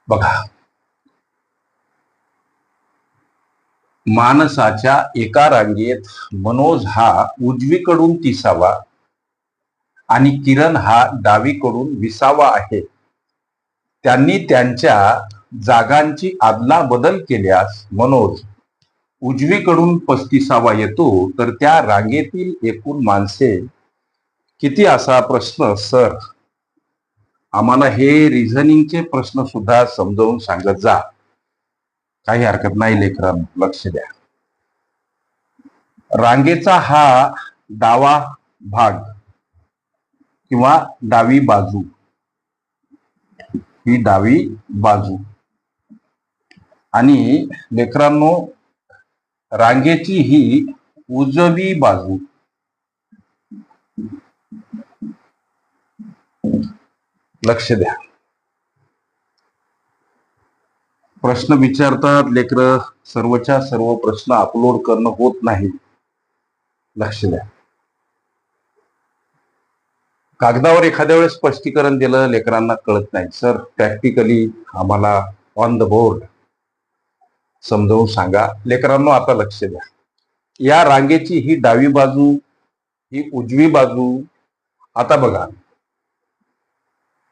बघा, माणसाच्या एका रांगेत मनोज हा उजवीकडून 30वा आणि किरण हा डावीकडून 20वा आहे. त्यांनी त्यांच्या जागांची अदलाबदल केल्यास मनोज उजवीकडून 35वा येतो, तर त्या रांगेतील एकूण माणसे किती असा प्रश्न. सर, आम्हाला हे रिझनिंगचे प्रश्न सुद्धा समजावून सांगत जा. काही हरकत नाही लेकरांनो, लक्ष द्या. रांगेचा हा डावा भाग किंवा डावी बाजू, ही डावी बाजू, आणि लेकरांनो रांगेची ही उजवी बाजू. लक्ष द्या. प्रश्न विचारतात लेकर, सर्वच्या सर्व प्रश्न अपलोड करणं होत नाही. लक्ष द्या. कागदावर एखाद्या वेळेस स्पष्टीकरण दिलं लेकरांना कळत नाही. सर, प्रॅक्टिकली आम्हाला ऑन द बोर्ड समजावून सांगा. लेकरांनो आता लक्ष द्या. या रांगेची ही डावी बाजू, ही उजवी बाजू. आता बघा,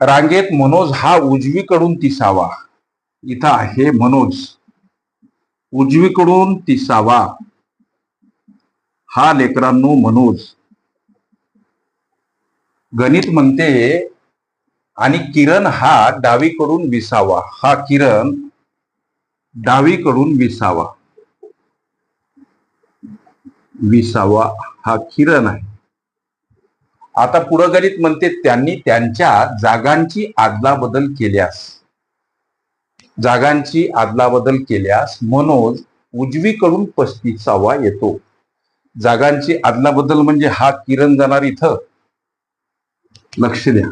रांगेत मनोज हा उजवीकडून 30वा. इथं आहे मनोज उजवीकडून 30वा. हा लेकरांनो मनोज. गणित म्हणते, आणि किरण हा डावीकडून 20वा. हा किरण डावीकडून 20वा. 20वा हा किरण आहे. आता पुढं गणित म्हणते, त्यांनी त्यांच्या जागांची अदलाबदल केल्यास, जागांची अदलाबदल केल्यास मनोज उजवीकडून 35वा येतो. जागांची अदलाबदल म्हणजे हा किरण जाणार इथं. लक्ष द्या.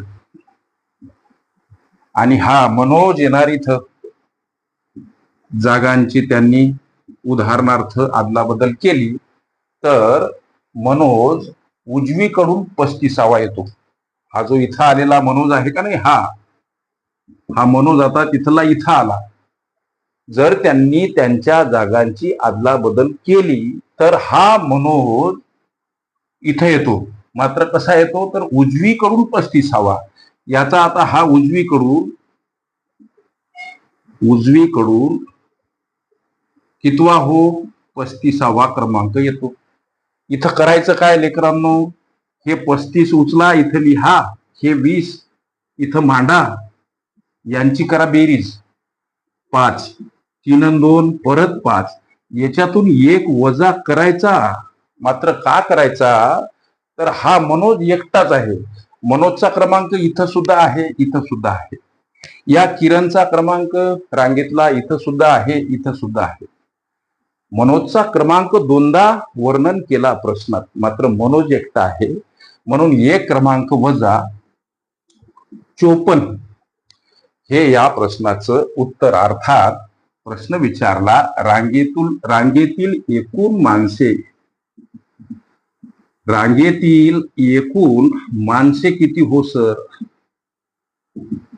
आणि हा मनोज येणार इथं. जागांची त्यांनी उदाहरणार्थ अदलाबदल केली तर मनोज उजवीकडून 35वा येतो. हा जो इथं आलेला मनोज आहे का नाही, हा मनोज आता तिथला इथं आला. जर त्यांनी त्यांच्या जागांची अदलाबदल केली तर हा मनोज इथं येतो. मात्र कसा येतो तर उजवीकडून 35वा. याचा आता हा उजवीकडून कितवा हो, 35वा क्रमांक येतो. इथं करायचं काय लेकरांनो, हे 35 उचला, इथं लिहा, हे 20 इथं मांडा, यांची करा बेरीज. 5, 3 आणि 2 परत 5. याच्यातून 1 वजा करायचा. मात्र का करायचा तर हा मनोज एकटाच आहे. मनोजचा क्रमांक इथं सुद्धा आहे, इथं सुद्धा आहे. या किरणचा क्रमांक रांगेतला इथं सुद्धा आहे, इथं सुद्धा आहे. मनोजचा क्रमांक 2दा वर्णन केला प्रश्नात, मात्र मनोज एकटा आहे. म्हणून 1 क्रमांक वजा 54 हे या प्रश्नाचं उत्तर. अर्थात प्रश्न विचारला, रांगेतील एकूण माणसे, रांगेतील एकूण माणसे किती हो सर,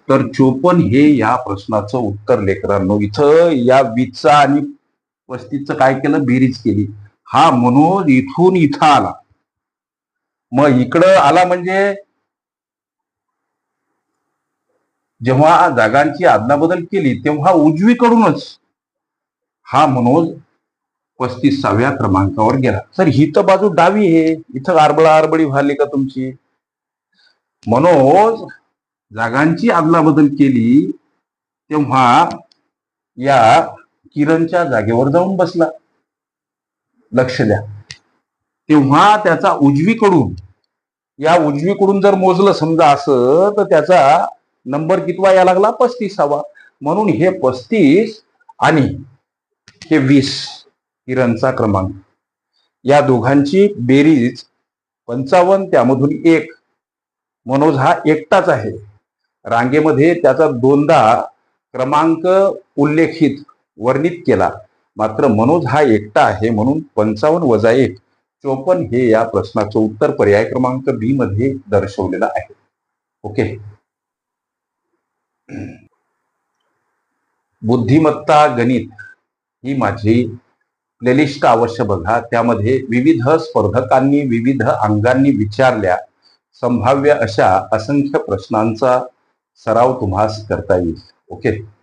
तर 54 हे या प्रश्नाचं उत्तर लेकरांनो. इथं या 20चा आणि 35चं काय केलं, बेरीज केली. हा मनोज इथून इथं आला. मग इकडं आला म्हणजे जेव्हा जागांची अदलाबदल केली तेव्हा उजवीकडूनच हा मनोज 35व्या क्रमांकावर गेला. सर, ही तर बाजू डावी आहे, इथं आरबळी व्हाली का तुमची. मनोज जागांची अदलाबदल केली तेव्हा या किरणच्या जागेवर जाऊन बसला. लक्ष द्या. तेव्हा त्याचा उजवीकडून जर मोजलं समजा असं, तर त्याचा नंबर कितवा या लागला, 35वा. म्हणून हे 35 आणि हे 20 किरणचा क्रमांक, या दोघांची बेरीज 55. त्यामधून 1. मनोज हा एकटाच आहे. रांगेमध्ये त्याचा 2दा क्रमांक वर्णित केला, मात्र मनोज हा एकटा आहे. म्हणून 55 वजा 1 54 हे या प्रश्नाचं उत्तर पर्याय क्रमांक बी मध्ये दर्शवलेलं आहे. ओके. बुद्धिमत्ता गणित ही माझी प्लेलिस्ट अवश्य बघा. त्यामध्ये विविध स्पर्धकांनी विविध अंगांनी विचारल्या संभाव्य अशा असंख्य प्रश्नांचा सराव तुम्हास करता येईल. ओके.